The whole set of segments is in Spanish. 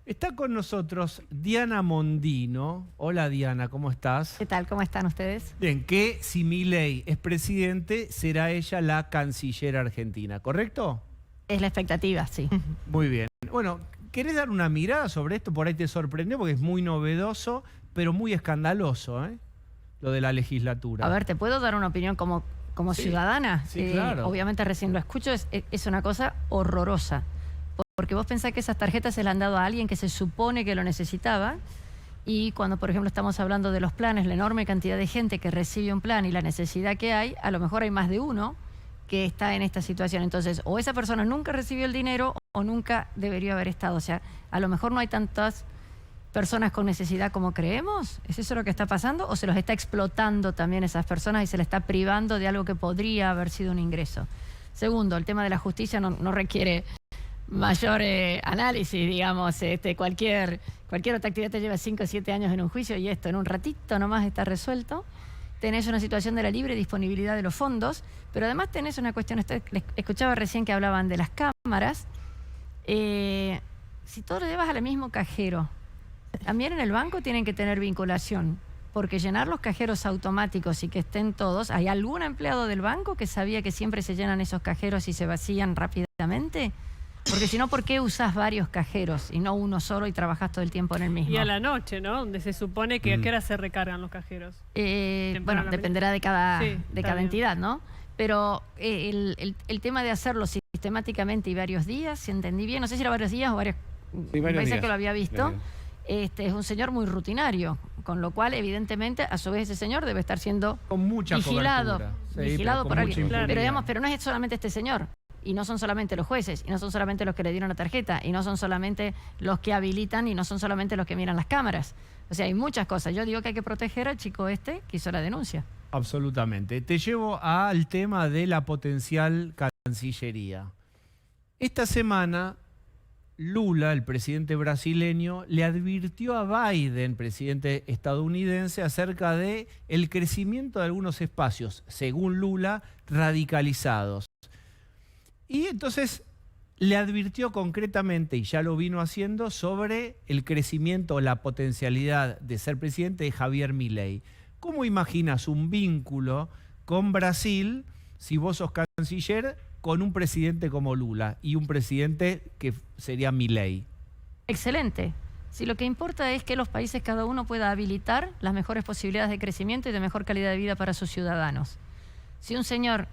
Está con nosotros Diana Mondino. Hola Diana, ¿cómo estás? ¿Qué tal? ¿Cómo están ustedes? Bien, que si Milei es presidente, será ella la canciller argentina, ¿correcto? Es la expectativa, sí. Muy bien. Bueno, ¿querés dar una mirada sobre esto? Por ahí te sorprendió porque es muy novedoso, pero muy escandaloso, ¿eh? Lo de la legislatura. A ver, ¿te puedo dar una opinión como Sí, ciudadana? sí, claro. Obviamente recién lo escucho, es una cosa horrorosa. Porque vos pensás que esas tarjetas se las han dado a alguien que se supone que lo necesitaba, y cuando, por ejemplo, estamos hablando de los planes, la enorme cantidad de gente que recibe un plan y la necesidad que hay, a lo mejor hay más de uno que está en esta situación. Entonces, o esa persona nunca recibió el dinero o nunca debería haber estado. O sea, a lo mejor no hay tantas personas con necesidad como creemos. ¿Es eso lo que está pasando? ¿O se los está explotando también esas personas y se les está privando de algo que podría haber sido un ingreso? Segundo, el tema de la justicia no requiere mayor análisis, digamos. Cualquier otra actividad te lleva 5 o 7 años en un juicio, y esto en un ratito nomás está resuelto. Tenés una situación de la libre disponibilidad de los fondos, pero además tenés una cuestión, escuchaba recién que hablaban de las cámaras. Si todo lo llevas al mismo cajero, también en el banco tienen que tener vinculación, porque llenar los cajeros automáticos y que estén todos, ¿hay algún empleado del banco que sabía que siempre se llenan esos cajeros y se vacían rápidamente? Porque si no, ¿por qué usás varios cajeros y no uno solo y trabajás todo el tiempo en el mismo? Y a la noche, ¿no? Donde se supone que a qué hora se recargan los cajeros. Bueno, dependerá de cada entidad, ¿no? Pero el tema de hacerlo sistemáticamente y varios días, si entendí bien, no sé si era varios días o varios... Sí, varios días. Que lo había visto. Es un señor muy rutinario, con lo cual, evidentemente, a su vez ese señor debe estar siendo con mucha vigilado por alguien. Pero digamos, pero no es solamente este señor. Y no son solamente los jueces, y no son solamente los que le dieron la tarjeta, y no son solamente los que habilitan, y no son solamente los que miran las cámaras. O sea, hay muchas cosas. Yo digo que hay que proteger al chico que hizo la denuncia. Absolutamente. Te llevo al tema de la potencial cancillería. Esta semana, Lula, el presidente brasileño, le advirtió a Biden, presidente estadounidense, acerca de el crecimiento de algunos espacios, según Lula, radicalizados. Y entonces le advirtió concretamente, y ya lo vino haciendo, sobre el crecimiento o la potencialidad de ser presidente de Javier Milei. ¿Cómo imaginas un vínculo con Brasil si vos sos canciller con un presidente como Lula y un presidente que sería Milei? Excelente. Si lo que importa es que los países cada uno pueda habilitar las mejores posibilidades de crecimiento y de mejor calidad de vida para sus ciudadanos. Si un señor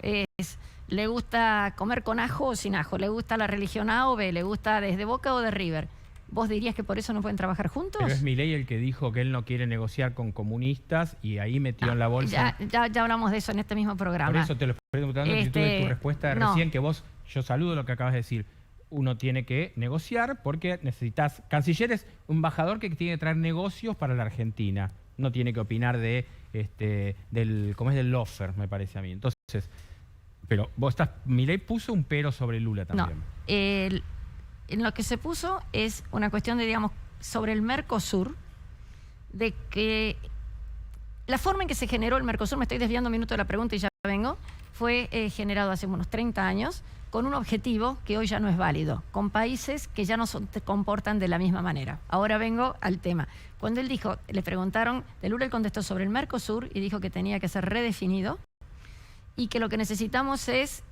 le gusta comer con ajo o sin ajo, le gusta la religión A o B, le gusta desde Boca o de River, ¿vos dirías que por eso no pueden trabajar juntos? Pero es Milei el que dijo que él no quiere negociar con comunistas y ahí metió en la bolsa. Ya hablamos de eso en este mismo programa. Por eso te lo estoy preguntando, en virtud de tu respuesta de recién, que yo saludo lo que acabas de decir. Uno tiene que negociar porque necesitas... Canciller es un embajador que tiene que traer negocios para la Argentina. No tiene que opinar ¿cómo es? Del lawfare, me parece a mí. Entonces, pero Milei puso un pero sobre Lula también. No, en lo que se puso es una cuestión de, digamos, sobre el Mercosur, de que la forma en que se generó el Mercosur, me estoy desviando un minuto de la pregunta y ya vengo, fue generado hace unos 30 años con un objetivo que hoy ya no es válido, con países que ya no se comportan de la misma manera. Ahora vengo al tema. Cuando él dijo, le preguntaron, de Lula él contestó sobre el Mercosur y dijo que tenía que ser redefinido y que lo que necesitamos es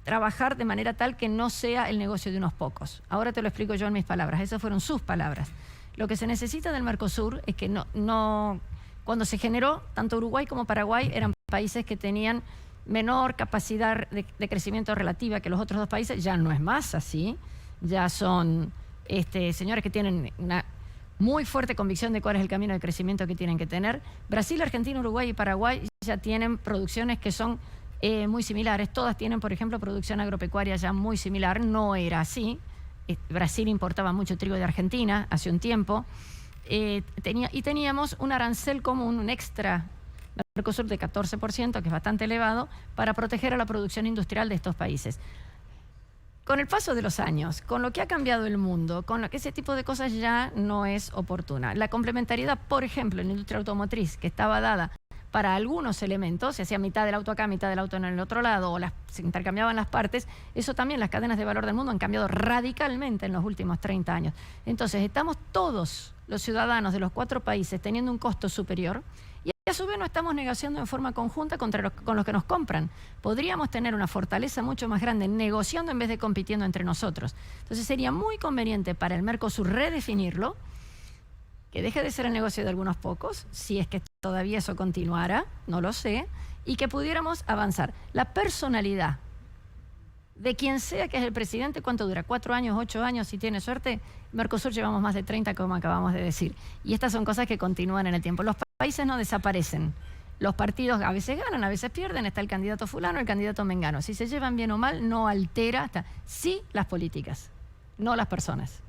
trabajar de manera tal que no sea el negocio de unos pocos. Ahora te lo explico yo en mis palabras, esas fueron sus palabras. Lo que se necesita del Mercosur es que cuando se generó, tanto Uruguay como Paraguay eran países que tenían menor capacidad de crecimiento relativa que los otros dos países. Ya no es más así, ya son señores que tienen una muy fuerte convicción de cuál es el camino de crecimiento que tienen que tener. Brasil, Argentina, Uruguay y Paraguay ya tienen producciones que son muy similares. Todas tienen, por ejemplo, producción agropecuaria ya muy similar. No era así. Brasil importaba mucho trigo de Argentina hace un tiempo. Teníamos un arancel común, un extra Mercosur de 14%, que es bastante elevado, para proteger a la producción industrial de estos países. Con el paso de los años, con lo que ha cambiado el mundo, con lo que ese tipo de cosas ya no es oportuna. La complementariedad, por ejemplo, en la industria automotriz, que estaba dada para algunos elementos, se hacía mitad del auto acá, mitad del auto en el otro lado, o se intercambiaban las partes. Eso también, las cadenas de valor del mundo han cambiado radicalmente en los últimos 30 años. Entonces, estamos todos los ciudadanos de los 4 países teniendo un costo superior y a su vez no estamos negociando en forma conjunta con los que nos compran. Podríamos tener una fortaleza mucho más grande negociando en vez de compitiendo entre nosotros. Entonces, sería muy conveniente para el Mercosur redefinirlo, que deje de ser el negocio de algunos pocos, si es que todavía eso continuara, no lo sé, y que pudiéramos avanzar. La personalidad de quien sea que es el presidente, ¿cuánto dura? 4 años, 8 años, si tiene suerte. Mercosur llevamos más de 30, como acabamos de decir. Y estas son cosas que continúan en el tiempo. Los países no desaparecen. Los partidos a veces ganan, a veces pierden. Está el candidato fulano, el candidato mengano. Si se llevan bien o mal, no altera. Sí las políticas, no las personas.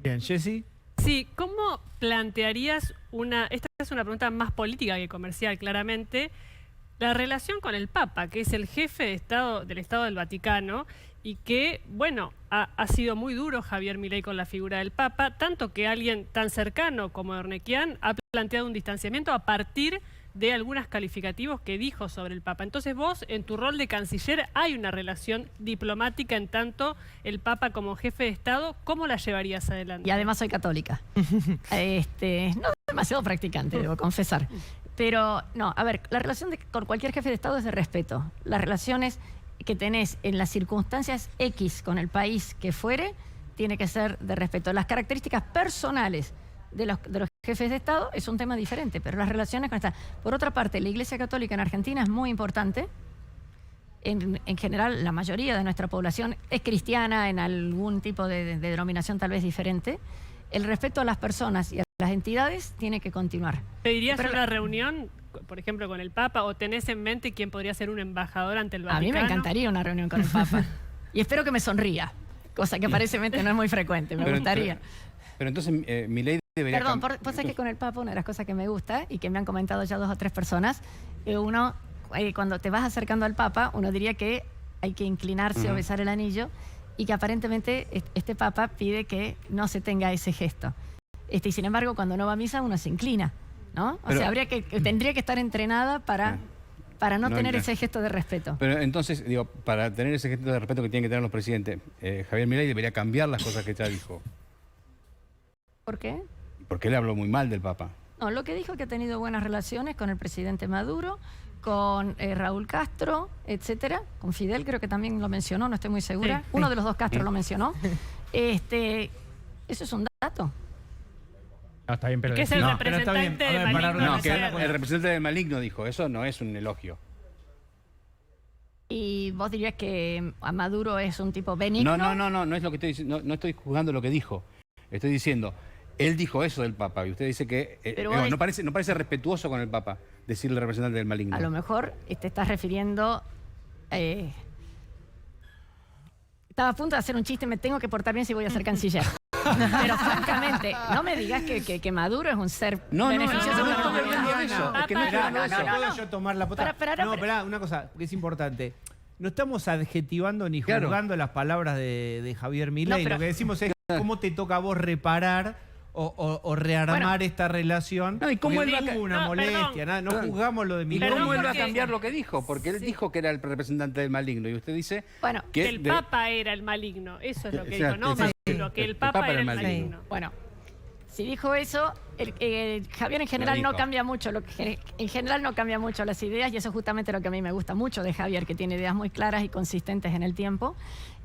Bien, Jessy. Sí, ¿cómo plantearías esta es una pregunta más política que comercial, claramente, la relación con el Papa, que es el jefe de Estado del Estado del Vaticano y que, bueno, ha sido muy duro Javier Milei con la figura del Papa, tanto que alguien tan cercano como Ornequian ha planteado un distanciamiento a partir de algunos calificativos que dijo sobre el Papa. Entonces vos, en tu rol de canciller, hay una relación diplomática en tanto el Papa como jefe de Estado. ¿Cómo la llevarías adelante? Y además soy católica. No demasiado practicante, debo confesar. Pero, no, a ver, la relación con cualquier jefe de Estado es de respeto. Las relaciones que tenés en las circunstancias X con el país que fuere, tiene que ser de respeto. Las características personales de los jefes de Estado es un tema diferente, pero las relaciones con esta. Por otra parte, la Iglesia Católica en Argentina es muy importante. En general, la mayoría de nuestra población es cristiana en algún tipo de denominación tal vez diferente. El respeto a las personas y a las entidades tiene que continuar. ¿Pedirías una reunión, por ejemplo, con el Papa, o tenés en mente quién podría ser un embajador ante el Vaticano? A mí me encantaría una reunión con el Papa. Y espero que me sonría, cosa que aparentemente no es muy frecuente, me gustaría. Pero entonces Milei debería... Perdón, vos sabés que con el Papa una de las cosas que me gusta y que me han comentado ya 2 o 3 personas, cuando te vas acercando al Papa, uno diría que hay que inclinarse o besar el anillo, y que aparentemente este Papa pide que no se tenga ese gesto. Y sin embargo, cuando no va a misa, uno se inclina, ¿no? O sea, tendría que estar entrenada para no tener ese gesto de respeto. Pero entonces, digo, para tener ese gesto de respeto que tienen que tener los presidentes, Javier Milei debería cambiar las cosas que ya dijo. ¿Por qué? Porque él habló muy mal del Papa. No, lo que dijo es que ha tenido buenas relaciones con el presidente Maduro, con Raúl Castro, etcétera, con Fidel creo que también lo mencionó, no estoy muy segura. Sí. Uno de los 2 Castro lo mencionó. Eso es un dato. No, está bien, pero ¿Qué es el representante del maligno? No, que el representante del maligno dijo, eso no es un elogio. ¿Y vos dirías que a Maduro es un tipo benigno? No es lo que estoy diciendo, no estoy juzgando lo que dijo. Estoy diciendo, él dijo eso del Papa y usted dice que no parece respetuoso con el Papa decirle al representante del maligno. A lo mejor te estás refiriendo... estaba a punto de hacer un chiste, me tengo que portar bien si voy a ser canciller. Pero francamente, no me digas que Maduro es un ser beneficioso. ¿Puedo yo tomar la posta? No, esperá, una cosa, que es importante. No estamos adjetivando ni juzgando las palabras de Javier Milei. Lo que decimos es cómo te toca a vos reparar o rearmar esta relación. No, ¿y cómo él va hubo una molestia? No juzgamos lo de Milei. ¿Cómo él va a cambiar lo que dijo? Porque él dijo que era el representante del maligno y usted dice que el Papa era el maligno. Eso es lo que dijo, no Maduro, que el Papa era el maligno. Bueno, si dijo eso, Javier en general no cambia mucho. En general no cambia mucho las ideas, y eso es justamente lo que a mí me gusta mucho de Javier, que tiene ideas muy claras y consistentes en el tiempo.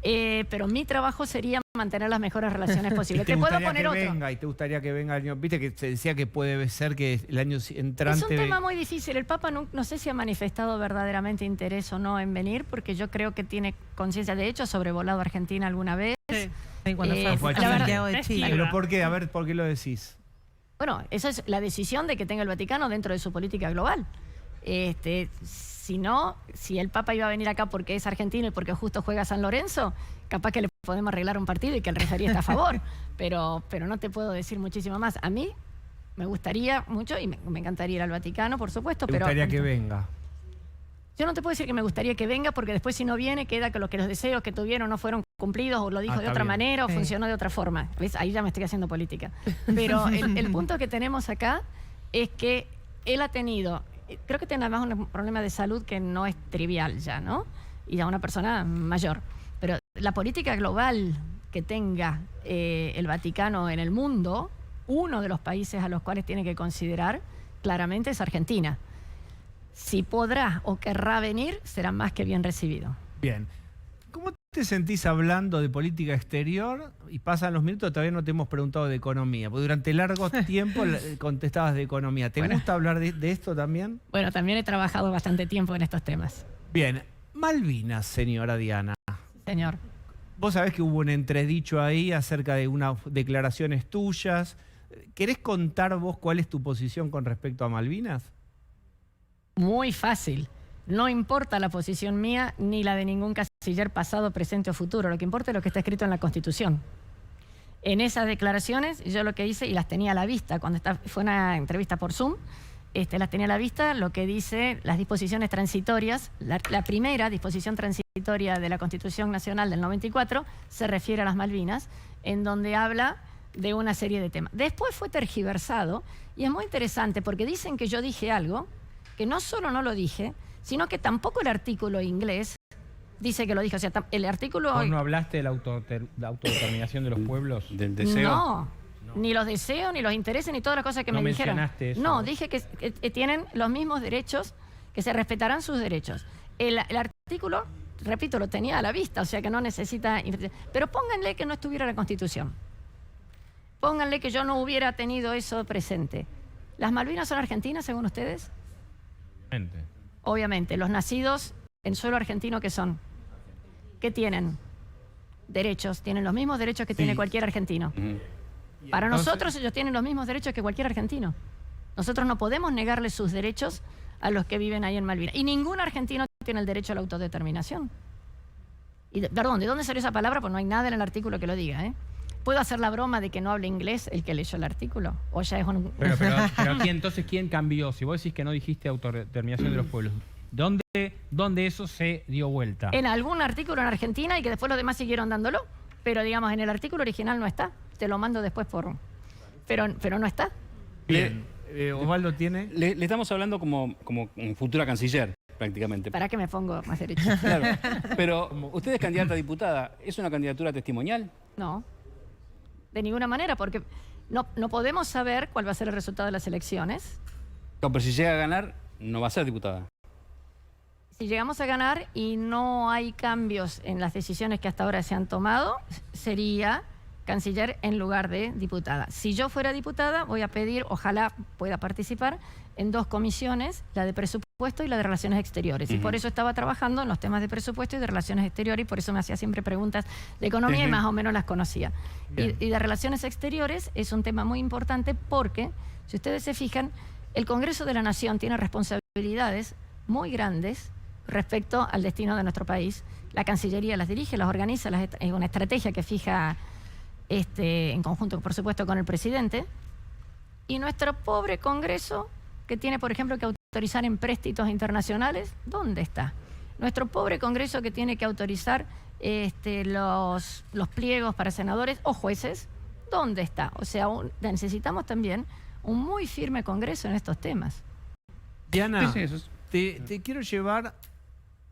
Pero mi trabajo sería mantener las mejores relaciones posibles. ¿Te puedo poner otro? ¿Y te gustaría que venga el año? Viste que se decía que puede ser que el año entrante... Es un tema muy difícil. El Papa no sé si ha manifestado verdaderamente interés o no en venir, porque yo creo que tiene conciencia. De hecho, ha sobrevolado Argentina alguna vez. Sí. Cuando fue a Santiago de Chile. ¿Pero por qué? A ver, ¿por qué lo decís? Bueno, esa es la decisión de que tenga el Vaticano dentro de su política global. Si el Papa iba a venir acá porque es argentino y porque justo juega San Lorenzo, capaz que le podemos arreglar un partido y que el referí está a favor. Pero no te puedo decir muchísimo más. A mí me gustaría mucho y me encantaría ir al Vaticano, por supuesto. ¿Te gustaría que venga? Yo no te puedo decir que me gustaría que venga, porque después si no viene queda que los deseos que tuvieron no fueron cumplidos, o lo dijo de otra manera, o funcionó de otra forma. ¿Ves? Ahí ya me estoy haciendo política. Pero el punto que tenemos acá es que él ha tenido creo que tiene además un problema de salud que no es trivial ya, ¿no? Y ya una persona mayor. Pero la política global que tenga el Vaticano en el mundo, uno de los países a los cuales tiene que considerar claramente es Argentina. Si podrá o querrá venir, será más que bien recibido. Bien. ¿Cómo te sentís hablando de política exterior? Y pasan los minutos, todavía no te hemos preguntado de economía, porque durante largo tiempo contestabas de economía. ¿Te gusta hablar de esto también? Bueno, también he trabajado bastante tiempo en estos temas. Bien. Malvinas, señora Diana. Señor. Vos sabés que hubo un entredicho ahí acerca de unas declaraciones tuyas. ¿Querés contar vos cuál es tu posición con respecto a Malvinas? Muy fácil. No importa la posición mía ni la de ningún canciller pasado, presente o futuro. Lo que importa es lo que está escrito en la Constitución. En esas declaraciones yo lo que hice, y las tenía a la vista, cuando fue una entrevista por Zoom, las tenía a la vista, lo que dice las disposiciones transitorias. La primera disposición transitoria de la Constitución Nacional del 94 se refiere a las Malvinas, en donde habla de una serie de temas. Después fue tergiversado, y es muy interesante porque dicen que yo dije algo, que no solo no lo dije, sino que tampoco el artículo inglés dice que lo dije. O sea, el artículo... ¿Vos no hablaste de la autodeterminación de los pueblos? ¿Del deseo? No, ni los deseos, ni los intereses, ni todas las cosas que me dijeron. Mencionaste eso. No, dije que tienen los mismos derechos, que se respetarán sus derechos. El artículo, repito, lo tenía a la vista, o sea que no necesita... Pero pónganle que no estuviera la Constitución. Pónganle que yo no hubiera tenido eso presente. ¿Las Malvinas son argentinas, según ustedes? Obviamente. Los nacidos en suelo argentino, ¿qué son? ¿Qué tienen? Derechos. Tienen los mismos derechos que tiene cualquier argentino. Para nosotros ellos tienen los mismos derechos que cualquier argentino. Nosotros no podemos negarle sus derechos a los que viven ahí en Malvinas. Y ningún argentino tiene el derecho a la autodeterminación. Perdón, ¿de dónde salió esa palabra? Pues no hay nada en el artículo que lo diga, ¿eh? ¿Puedo hacer la broma de que no hable inglés el que leyó el artículo? ¿O ya es un... Pero aquí entonces, ¿quién cambió? Si vos decís que no dijiste autodeterminación de los pueblos, ¿dónde eso se dio vuelta? En algún artículo en Argentina y que después los demás siguieron dándolo. Pero, digamos, en el artículo original no está. Te lo mando después por... Pero no está. Bien. Osvaldo tiene... Le estamos hablando como futura canciller, prácticamente. ¿Para qué me pongo más derecho? Claro. Pero usted es candidata a diputada. ¿Es una candidatura testimonial? No. De ninguna manera, porque no podemos saber cuál va a ser el resultado de las elecciones. No, pero si llega a ganar, no va a ser diputada. Si llegamos a ganar y no hay cambios en las decisiones que hasta ahora se han tomado, sería canciller en lugar de diputada. Si yo fuera diputada, voy a pedir, ojalá pueda participar en 2 comisiones, la de presupuesto y la de relaciones exteriores. Y por eso estaba trabajando en los temas de presupuesto y de relaciones exteriores, y por eso me hacía siempre preguntas de economía y más o menos las conocía. Y de relaciones exteriores es un tema muy importante porque, si ustedes se fijan, el Congreso de la Nación tiene responsabilidades muy grandes respecto al destino de nuestro país. La Cancillería las dirige, las organiza, es una estrategia que fija en conjunto, por supuesto, con el presidente. Y nuestro pobre Congreso, que tiene, por ejemplo, que autorizar empréstitos internacionales, ¿dónde está? Nuestro pobre Congreso, que tiene que autorizar los pliegos para senadores o jueces, ¿dónde está? O sea, necesitamos también un muy firme Congreso en estos temas. Diana, te quiero llevar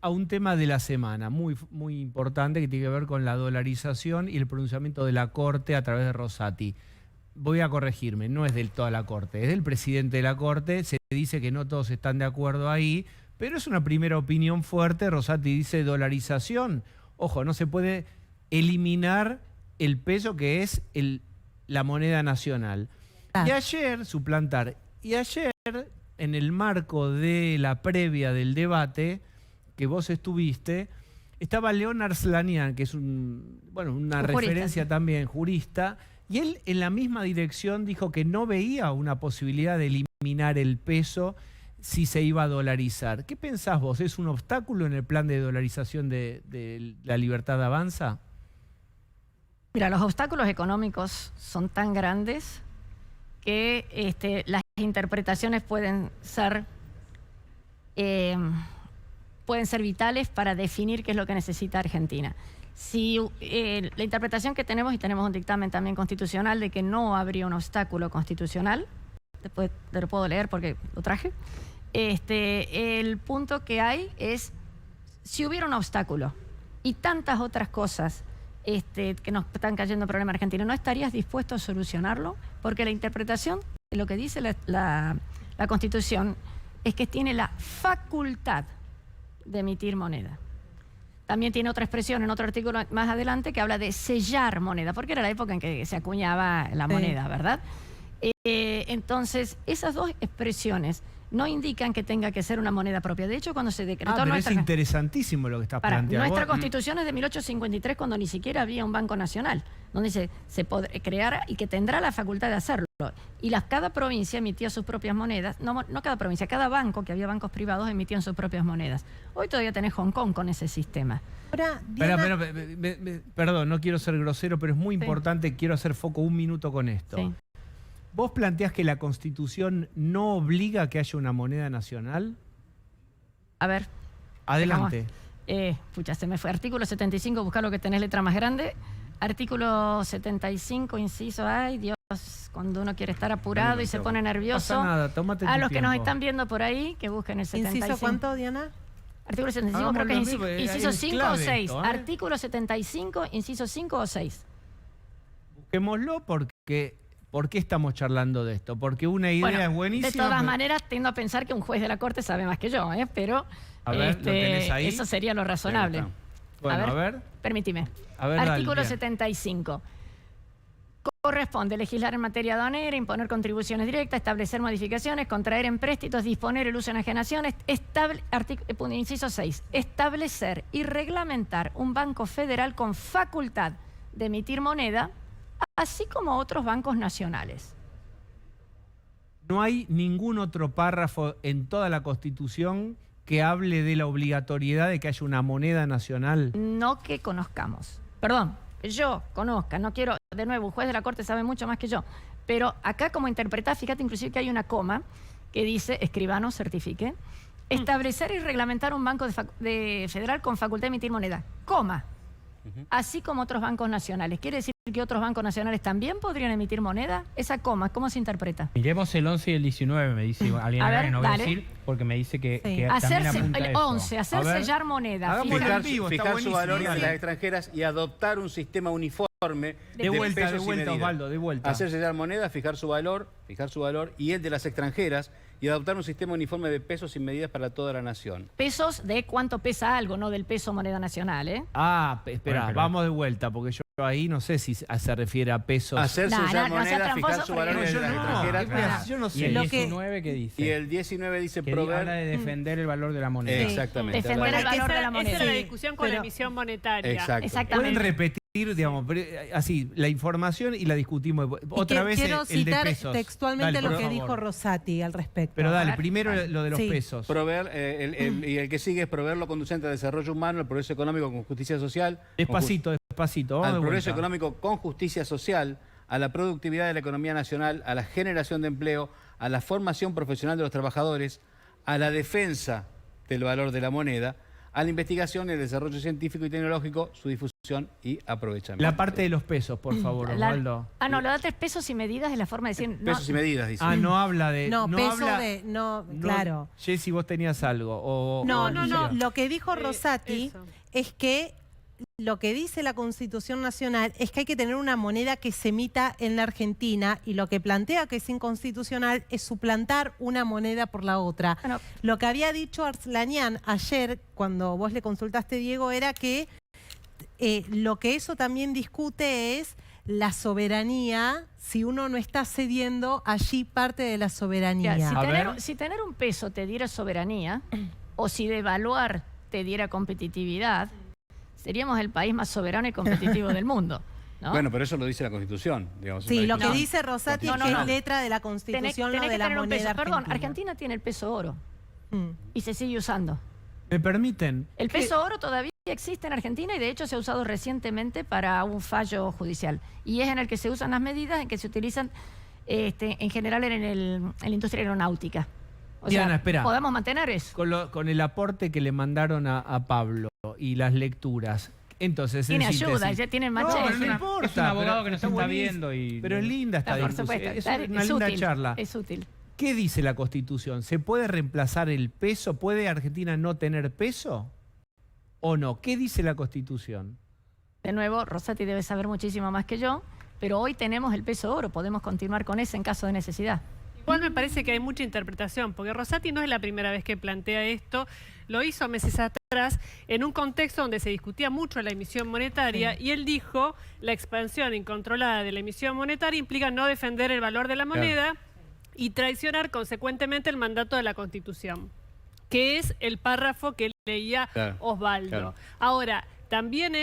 a un tema de la semana muy, muy importante que tiene que ver con la dolarización y el pronunciamiento de la Corte a través de Rosati. Voy a corregirme, no es del toda la Corte, es del presidente de la Corte. Se dice que no todos están de acuerdo ahí, pero es una primera opinión fuerte. Rosati dice dolarización. Ojo, no se puede eliminar el peso que es la moneda nacional. Y ayer, suplantar, en el marco de la previa del debate que vos estuviste, estaba León Arslanian, que es una referencia también, jurista, y él en la misma dirección dijo que no veía una posibilidad de eliminar el peso si se iba a dolarizar. ¿Qué pensás vos? ¿Es un obstáculo en el plan de dolarización de la Libertad Avanza? Mira, los obstáculos económicos son tan grandes que las interpretaciones pueden ser vitales para definir qué es lo que necesita Argentina. Si la interpretación que tenemos, y tenemos un dictamen también constitucional de que no habría un obstáculo constitucional, después te lo puedo leer porque lo traje, El punto que hay es, si hubiera un obstáculo y tantas otras cosas que nos están cayendo problema argentino, ¿no estarías dispuesto a solucionarlo? Porque la interpretación de lo que dice la Constitución es que tiene la facultad de emitir moneda. También tiene otra expresión en otro artículo más adelante que habla de sellar moneda, porque era la época en que se acuñaba la moneda, ¿verdad? Entonces, esas dos expresiones no indican que tenga que ser una moneda propia. De hecho, cuando se decretó pero es interesantísimo lo que estás planteando. Nuestra Constitución es de 1853, cuando ni siquiera había un Banco Nacional, donde se podrá crear y que tendrá la facultad de hacerlo. Y cada provincia emitía sus propias monedas. No cada provincia, cada banco, que había bancos privados, emitían sus propias monedas. Hoy todavía tenés Hong Kong con ese sistema. Ahora, Diana... Perdón, no quiero ser grosero, pero es muy importante, quiero hacer foco un minuto con esto. Sí. ¿Vos planteás que la Constitución no obliga a que haya una moneda nacional? A ver. Adelante. Pucha, se me fue. Artículo 75, buscar lo que tenés letra más grande. Artículo 75, inciso, ay Dios, cuando uno quiere estar apurado y se pone nervioso. No pasa nada, tómate tu A los que nos tiempo. están viendo por ahí, que busquen el 75. ¿Inciso cuánto, Diana? Artículo 75, creo que es inciso 5 o 6. Artículo 75, inciso 5 o 6. Busquémoslo porque... ¿Por qué estamos charlando de esto? Porque una idea es buenísima. De todas maneras, tiendo a pensar que un juez de la Corte sabe más que yo, pero a ver, ¿lo tenés ahí? Eso sería lo razonable. Bueno, a ver. Permíteme. A ver, Artículo 75. Corresponde legislar en materia aduanera, imponer contribuciones directas, establecer modificaciones, contraer empréstitos, disponer el uso en enajenaciones, inciso 6, establecer y reglamentar un banco federal con facultad de emitir moneda, así como otros bancos nacionales. No hay ningún otro párrafo en toda la Constitución que hable de la obligatoriedad de que haya una moneda nacional. No que conozcamos. Perdón, yo conozca, no quiero, de nuevo, un juez de la Corte sabe mucho más que yo, pero acá como interpretás, fíjate inclusive que hay una coma que dice, escribano, certifique, establecer y reglamentar un banco federal con facultad de emitir moneda, coma. Así como otros bancos nacionales. ¿Quiere decir que otros bancos nacionales también podrían emitir moneda? Esa coma, ¿cómo se interpreta? Miremos el 11 y el 19, me dice alguien acá, que no voy a decir, porque me dice que también apunta el 11, hacer sellar moneda. Fijar su valor en las extranjeras y adoptar un sistema uniforme de vuelta, Osvaldo, de vuelta. Hacer sellar moneda, fijar su valor y el de las extranjeras, y adoptar un sistema uniforme de pesos y medidas para toda la nación. Pesos de cuánto pesa algo, no del peso moneda nacional, ¿eh? Espera, bueno, vamos de vuelta, porque yo ahí no sé si se refiere a pesos. Hacer sellar moneda, fijar su valor en las extranjeras. Yo no sé. ¿Y el 19 qué dice? Y el 19 dice que proveer... habla de defender el valor de la moneda. Exactamente. Defender el valor de la moneda. Esa es la discusión con la emisión monetaria. Exactamente. Pueden repetir, digamos, así, la información y la discutimos. Otra vez quiero el de citar pesos. textualmente Dale, lo que por dijo favor. Rosati al respecto. Pero dale, primero lo de los pesos. Proveer, y el que sigue es proveer lo conducente al desarrollo humano, al progreso económico con justicia social. Despacito. Vamos Al de progreso vuelta. económico con justicia social, a la productividad de la economía nacional, a la generación de empleo, a la formación profesional de los trabajadores, a la defensa del valor de la moneda, a la investigación y el desarrollo científico y tecnológico, su difusión y aprovechamiento. La parte de los pesos, por favor, Osvaldo. Lo de 3 pesos y medidas es la forma de decir... Pesos y medidas, dice. No habla de... claro. Jessy, vos tenías algo. No. Lo que dijo Rosati es que lo que dice la Constitución Nacional es que hay que tener una moneda que se emita en la Argentina, y lo que plantea que es inconstitucional es suplantar una moneda por la otra. Lo que había dicho Arslanian ayer, cuando vos le consultaste, Diego, era que lo que eso también discute es la soberanía, si uno no está cediendo allí parte de la soberanía. Si tener un peso te diera soberanía, o si devaluar te diera competitividad, seríamos el país más soberano y competitivo del mundo, ¿no? Bueno, pero eso lo dice la Constitución, digamos. Sí, lo que dice Rosati es que es letra de la Constitución, no de la moneda argentina. Perdón, Argentina tiene el peso oro y se sigue usando. ¿Me permiten? El peso oro todavía existe en Argentina y de hecho se ha usado recientemente para un fallo judicial. Y es en el que se usan las medidas en que se utilizan en general en la industria aeronáutica. Diana, espera. ¿Podemos mantener eso? Con el aporte que le mandaron a Pablo y las lecturas. Entonces, tiene ayuda, ya tiene machete. No importa. Es un abogado que nos está viendo. Pero es linda esta discusión. Es una linda charla. Es útil. ¿Qué dice la Constitución? ¿Se puede reemplazar el peso? ¿Puede Argentina no tener peso? ¿O no? ¿Qué dice la Constitución? De nuevo, Rosati debe saber muchísimo más que yo, pero hoy tenemos el peso oro, podemos continuar con ese en caso de necesidad. Igual me parece que hay mucha interpretación, porque Rosati no es la primera vez que plantea esto, lo hizo meses atrás en un contexto donde se discutía mucho la emisión monetaria, y él dijo, la expansión incontrolada de la emisión monetaria implica no defender el valor de la moneda y traicionar consecuentemente el mandato de la Constitución, que es el párrafo que leía Osvaldo. Ahora, también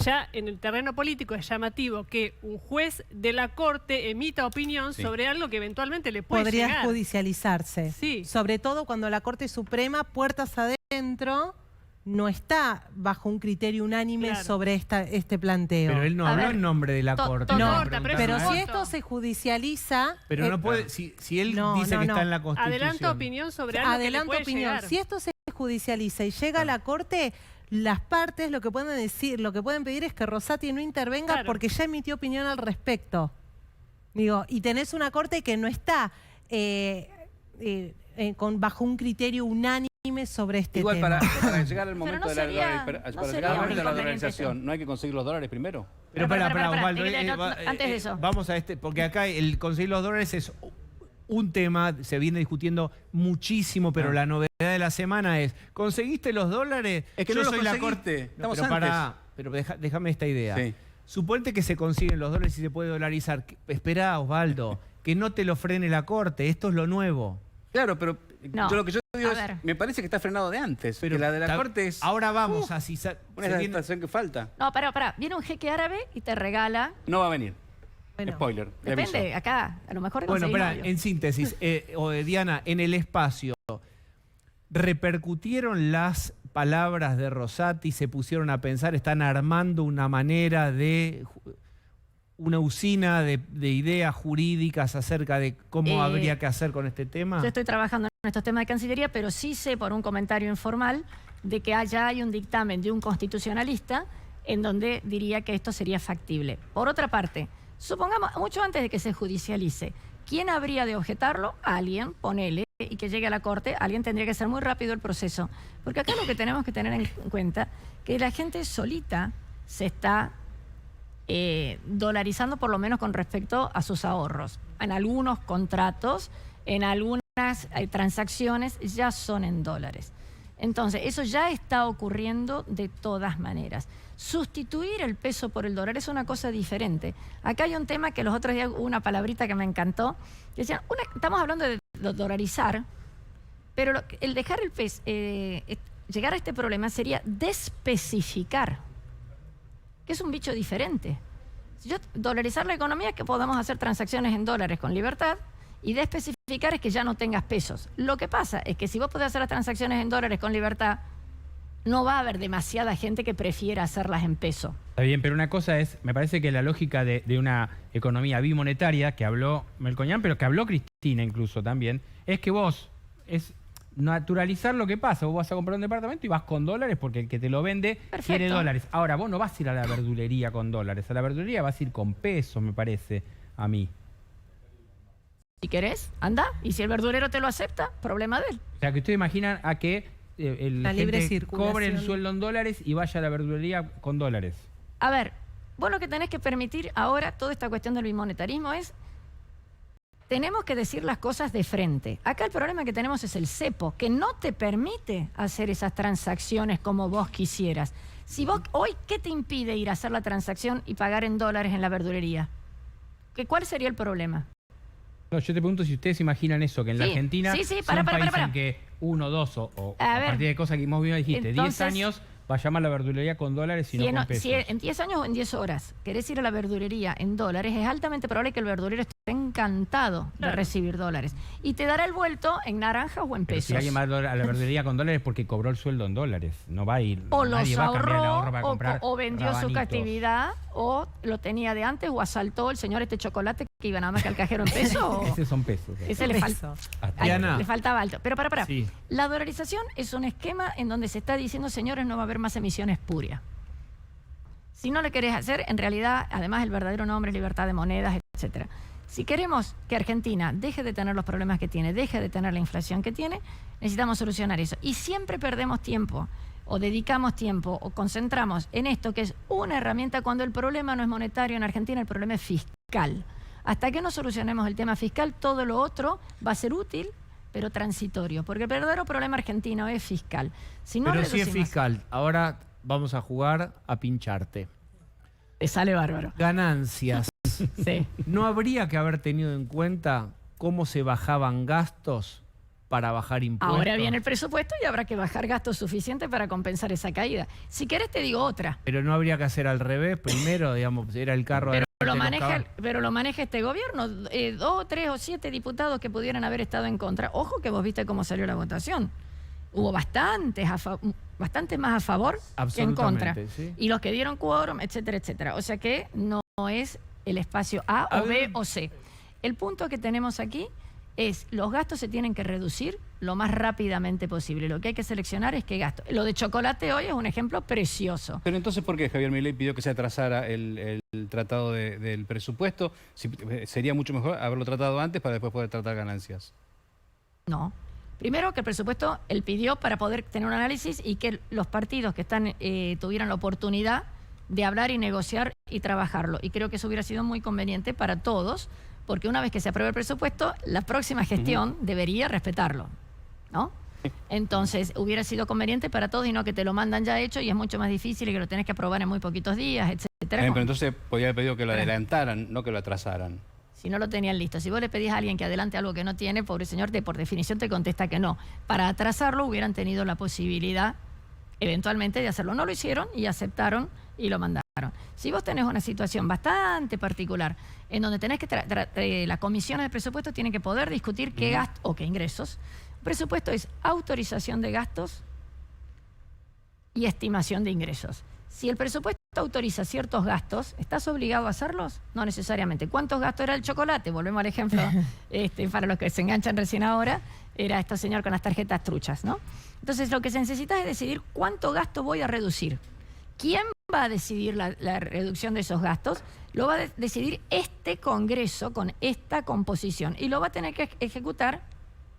ya en el terreno político es llamativo que un juez de la Corte emita opinión sobre algo que eventualmente le puede Podría llegar. judicializarse. Sí. Sobre todo cuando la Corte Suprema, puertas adentro, no está bajo un criterio unánime sobre este planteo. Pero él no habló en nombre de la Corte. No, pero pero es un si voto. esto se judicializa... Pero no puede, si él dice que está en la Constitución. Adelanta opinión sobre algo que le puede llegar. Si esto se judicializa y llega a la Corte, las partes lo que pueden decir, lo que pueden pedir es que Rosati no intervenga porque ya emitió opinión al respecto. Digo, y tenés una Corte que no está bajo un criterio unánime sobre este tema. Igual para llegar al momento no de la sería- dolarización, ¿no hay que conseguir los dólares primero? Pero espera, Osvaldo, antes de eso. vamos a porque acá el conseguir los dólares es un tema, se viene discutiendo muchísimo, pero la novedad de la semana es, ¿conseguiste los dólares? Es que yo no los soy la conseguiste, Corte. estamos pero antes. pero déjame esta idea. Sí. Suponte que se consiguen los dólares y se puede dolarizar. Esperá, Osvaldo, que no te lo frene la Corte, esto es lo nuevo. Claro, pero No. lo que yo digo A es, ver. me parece que está frenado de antes, Pero que la de la está- Corte es Ahora vamos a una adaptación que falta. No, pará. Viene un jeque árabe y te regala. No va a venir. Bueno, Spoiler, le aviso. Depende, acá, a lo mejor Bueno, conseguimos espera, algo. en síntesis, Diana, en el espacio, ¿repercutieron las palabras de Rosati? ¿Se pusieron a pensar? ¿Están armando una manera de una usina de ideas jurídicas acerca de cómo habría que hacer con este tema? Yo estoy trabajando en estos temas de Cancillería, pero sí sé por un comentario informal de que ya hay un dictamen de un constitucionalista en donde diría que esto sería factible. Por otra parte, supongamos, mucho antes de que se judicialice, ¿quién habría de objetarlo? Alguien, ponele, y que llegue a la Corte, alguien tendría que ser muy rápido el proceso. Porque acá lo que tenemos que tener en cuenta que la gente solita se está dolarizando, por lo menos con respecto a sus ahorros. En algunos contratos, en algunas transacciones ya son en dólares. Entonces, eso ya está ocurriendo de todas maneras. Sustituir el peso por el dólar es una cosa diferente. Acá hay un tema que los otros días hubo una palabrita que me encantó. Que decían, estamos hablando de dolarizar, pero el dejar el peso, llegar a este problema sería despecificar, que es un bicho diferente. Si yo dolarizar la economía es que podamos hacer transacciones en dólares con libertad, y despecificar es que ya no tengas pesos. Lo que pasa es que si vos podés hacer las transacciones en dólares con libertad, no va a haber demasiada gente que prefiera hacerlas en peso. Está bien, pero una cosa es, me parece que la lógica de una economía bimonetaria, que habló Melconian, pero que habló Cristina incluso también, es que vos, es naturalizar lo que pasa. Vos vas a comprar un departamento y vas con dólares porque el que te lo vende quiere dólares. Ahora, vos no vas a ir a la verdulería con dólares. A la verdulería vas a ir con pesos, me parece a mí. Si querés, anda. Y si el verdurero te lo acepta, problema de él. O sea, que ustedes imaginan a que la libre gente circulación. cobre el sueldo en dólares y vaya a la verdulería con dólares. A ver, vos lo que tenés que permitir ahora, toda esta cuestión del bimonetarismo es, tenemos que decir las cosas de frente. Acá el problema que tenemos es el cepo, que no te permite hacer esas transacciones como vos quisieras. Si vos hoy, ¿qué te impide ir a hacer la transacción y pagar en dólares en la verdulería? ¿Cuál sería el problema? No, yo te pregunto si ustedes imaginan eso, que en la Sí, Argentina sí, sea para, un país para. en que 1, 2 o A a ver, partir de cosas que vos mismo dijiste, entonces, 10 años, vayamos a la verdulería con dólares y no con pesos. Si en 10 años o en 10 horas querés ir a la verdulería en dólares, es altamente probable que el verdurero esté encantado de recibir dólares. Y te dará el vuelto en naranjas o en Pero pesos. si alguien va a la verdulería con dólares es porque cobró el sueldo en dólares. No va a ir, O nadie los va a cambiar el ahorró, ahorro para comprar o vendió su rabanitos. actividad, o lo tenía de antes, o asaltó el señor este chocolate que iba nada más que al cajero en peso. Esos son pesos. Ese le falta. Diana. Le faltaba alto. Pero para. Sí. La dolarización es un esquema en donde se está diciendo, señores, no va a haber más emisiones espurias. Si no le querés hacer, en realidad, además el verdadero nombre es libertad de monedas, etcétera. Si queremos que Argentina deje de tener los problemas que tiene, deje de tener la inflación que tiene, necesitamos solucionar eso. Y siempre perdemos tiempo, o dedicamos tiempo, o concentramos en esto, que es una herramienta cuando el problema no es monetario en Argentina, el problema es fiscal. Hasta que no solucionemos el tema fiscal, todo lo otro va a ser útil, pero transitorio, porque el verdadero problema argentino es fiscal. Si no pero si reducimos, es fiscal, ahora vamos a jugar a pincharte. te sale bárbaro. Ganancias. Sí. ¿No habría que haber tenido en cuenta cómo se bajaban gastos para bajar impuestos? Ahora viene el presupuesto y habrá que bajar gastos suficientes para compensar esa caída. Si querés te digo otra. Pero no habría que hacer al revés. Primero, digamos, era el carro de Pero lo maneja este gobierno. 2, 3 o 7 diputados que pudieran haber estado en contra. Ojo que vos viste cómo salió la votación. Hubo bastante más a favor que en contra. Sí. Y los que dieron quórum, etcétera, etcétera. O sea que no es el espacio A o B o C. El punto que tenemos aquí es los gastos se tienen que reducir lo más rápidamente posible. Lo que hay que seleccionar es qué gasto. Lo de chocolate hoy es un ejemplo precioso. Pero entonces, ¿por qué Javier Milei pidió que se atrasara el tratado del presupuesto? Sería mucho mejor haberlo tratado antes para después poder tratar ganancias. No. Primero que el presupuesto él pidió para poder tener un análisis y que los partidos que están tuvieran la oportunidad de hablar y negociar y trabajarlo. Y creo que eso hubiera sido muy conveniente para todos, porque una vez que se apruebe el presupuesto, la próxima gestión debería respetarlo, ¿no? Entonces, hubiera sido conveniente para todos y no que te lo mandan ya hecho y es mucho más difícil y que lo tenés que aprobar en muy poquitos días, etcétera. Pero entonces podría haber pedido que lo adelantaran, no que lo atrasaran. Si no lo tenían listo. Si vos le pedís a alguien que adelante algo que no tiene, pobre señor, por definición te contesta que no. Para atrasarlo hubieran tenido la posibilidad eventualmente de hacerlo. No lo hicieron y aceptaron y lo mandaron. Si vos tenés una situación bastante particular en donde tenés que las comisiones de presupuesto tienen que poder discutir qué gastos o qué ingresos. Presupuesto es autorización de gastos y estimación de ingresos. Si el presupuesto autoriza ciertos gastos, ¿estás obligado a hacerlos? No necesariamente. ¿Cuántos gastos era el chocolate? Volvemos al ejemplo, para los que se enganchan recién ahora, era este señor con las tarjetas truchas, ¿no? Entonces, lo que se necesita es decidir cuánto gasto voy a reducir. ¿Quién va a decidir la reducción de esos gastos? Lo va a decidir este Congreso con esta composición y lo va a tener que ejecutar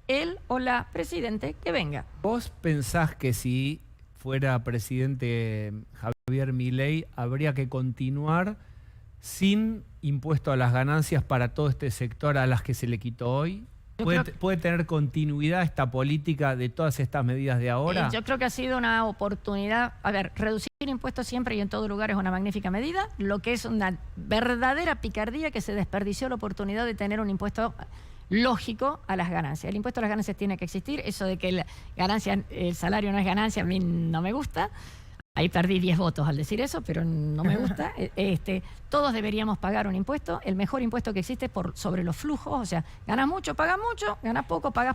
él o la presidente que venga. ¿Vos pensás que si fuera presidente Javier Milei habría que continuar sin impuesto a las ganancias para todo este sector a las que se le quitó hoy? ¿Puede tener continuidad esta política de todas estas medidas de ahora? Yo creo que ha sido una oportunidad. A ver, reducir impuestos siempre y en todo lugar es una magnífica medida. Lo que es una verdadera picardía que se desperdició la oportunidad de tener un impuesto lógico a las ganancias. El impuesto a las ganancias tiene que existir. Eso de que el salario no es ganancia, a mí no me gusta. Ahí perdí 10 votos al decir eso, pero no me gusta. Todos deberíamos pagar un impuesto. El mejor impuesto que existe es sobre los flujos. O sea, ganas mucho, pagas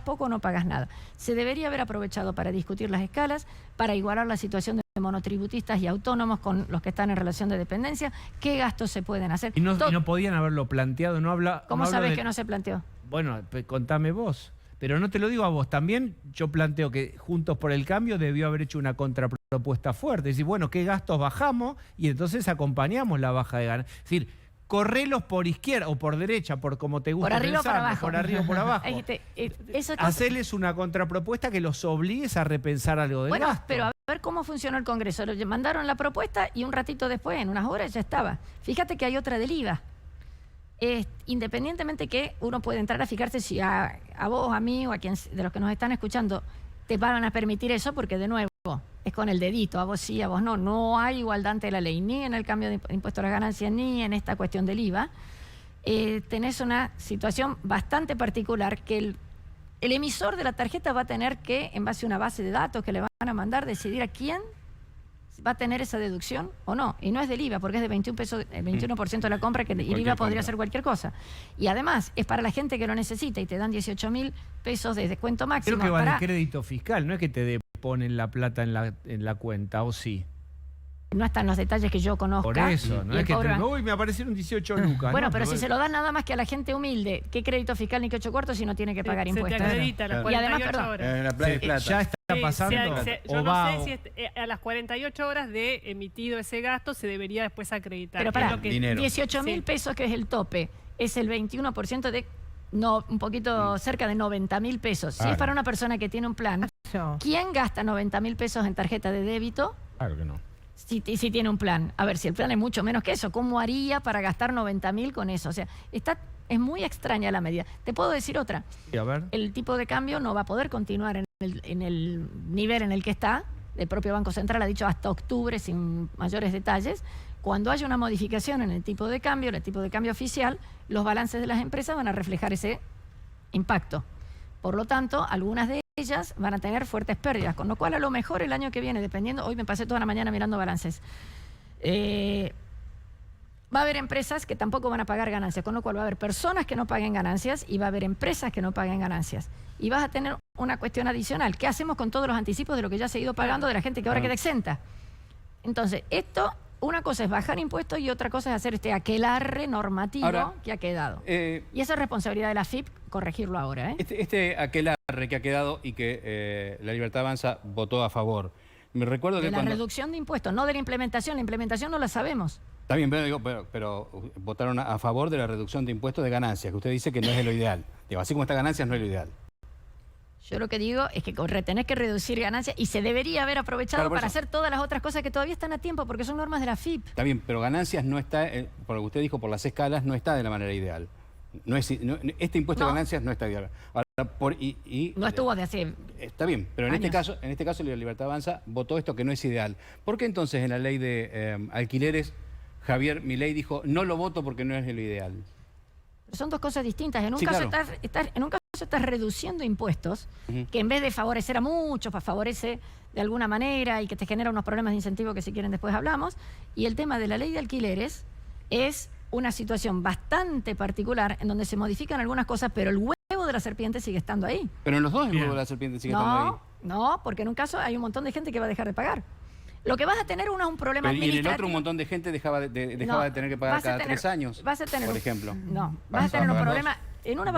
poco, no pagas nada. Se debería haber aprovechado para discutir las escalas, para igualar la situación de monotributistas y autónomos con los que están en relación de dependencia. ¿Qué gastos se pueden hacer? Y no podían haberlo planteado. ¿Cómo sabes que no se planteó? Bueno, contame vos. Pero no te lo digo a vos. También yo planteo que Juntos por el Cambio debió haber hecho una contrapropuesta fuerte. Es decir, bueno, ¿qué gastos bajamos? Y entonces acompañamos la baja de ganancias. Es decir, correlos por izquierda o por derecha, por como te gusta por arriba pensar, o por abajo. por arriba o por abajo. Hacerles una contrapropuesta que los obligues a repensar algo del gasto. Pero a ver cómo funcionó el Congreso. Mandaron la propuesta y un ratito después, en unas horas, ya estaba. Fíjate que hay otra del IVA. Independientemente que uno puede entrar a fijarse si a vos, a mí o a quien de los que nos están escuchando te van a permitir eso, porque de nuevo es con el dedito, a vos sí, a vos no. No hay igualdad ante la ley, ni en el cambio de impuesto a las ganancias, ni en esta cuestión del IVA. Tenés una situación bastante particular que el emisor de la tarjeta va a tener que, en base a una base de datos que le van a mandar, decidir a quién va a tener esa deducción o no. Y no es del IVA, porque es de 21 pesos, el 21% de la compra, que el IVA podría ser cualquier cosa. Y además, es para la gente que lo necesita y te dan 18.000 pesos de descuento máximo. Creo que va de crédito fiscal, no es que te deponen la plata en la cuenta, ¿o sí? No están los detalles que yo conozco. Por eso, no es que uy, me aparecieron 18 lucas. Bueno, ¿no? pero si se lo dan nada más que a la gente humilde, ¿qué crédito fiscal ni qué 8 cuartos si no tiene que pagar impuestos? Se te acredita las 48 horas. ¿Ya está pasando? Yo no sé si a las 48 horas de emitido ese gasto se debería después acreditar. Pero para, 18.000 pesos, que es el tope, es el 21% de, no, un poquito cerca de 90.000 pesos. Si Claro. es para una persona que tiene un plan, ¿quién gasta 90.000 pesos en tarjeta de débito? Claro que no. Si tiene un plan. A ver, si el plan es mucho menos que eso, ¿cómo haría para gastar 90.000 con eso? O sea, es muy extraña la medida. Te puedo decir otra. Y a ver. El tipo de cambio no va a poder continuar en el nivel en el que está. El propio Banco Central ha dicho hasta octubre, sin mayores detalles. Cuando haya una modificación en el tipo de cambio oficial, los balances de las empresas van a reflejar ese impacto. Por lo tanto, algunas de ellas van a tener fuertes pérdidas, con lo cual a lo mejor el año que viene, dependiendo, hoy me pasé toda la mañana mirando balances, va a haber empresas que tampoco van a pagar ganancias, con lo cual va a haber personas que no paguen ganancias y va a haber empresas que no paguen ganancias. Y vas a tener una cuestión adicional. ¿Qué hacemos con todos los anticipos de lo que ya se ha ido pagando de la gente que ahora queda exenta? Entonces, una cosa es bajar impuestos y otra cosa es hacer este aquelarre normativo Ahora, que ha quedado. Y esa es responsabilidad de la FIP corregirlo ahora. Este aquelarre que ha quedado y que La Libertad Avanza votó a favor. Me recuerdo De que la reducción de impuestos, no de la implementación no la sabemos. Está bien, pero votaron a favor de la reducción de impuestos de ganancias, que usted dice que no es lo ideal. Digo, así como está ganancias, no es lo ideal. Yo lo que digo es que tenés que reducir ganancias y se debería haber aprovechado para hacer todas las otras cosas que todavía están a tiempo porque son normas de la FIP. Está bien, pero ganancias no está, por lo que usted dijo, por las escalas, no está de la manera ideal. Este impuesto de ganancias no está ideal. Ahora, no estuvo de hace. Está bien, pero en este caso la Libertad Avanza votó esto que no es ideal. ¿Por qué entonces en la ley de alquileres Javier Milei dijo no lo voto porque no es lo ideal? Son dos cosas distintas. En un caso estás reduciendo impuestos que en vez de favorecer a muchos, favorece de alguna manera y que te genera unos problemas de incentivo que si quieren después hablamos. Y el tema de la ley de alquileres es una situación bastante particular en donde se modifican algunas cosas, pero el huevo de la serpiente sigue estando ahí. Pero en los dos el huevo de la serpiente sigue estando ahí. No, porque en un caso hay un montón de gente que va a dejar de pagar. Lo que vas a tener es un problema administrativo. Y en el otro un montón de gente dejaba de tener que pagar cada 3 años, vas a tener por ejemplo. Vas a tener un problema. En una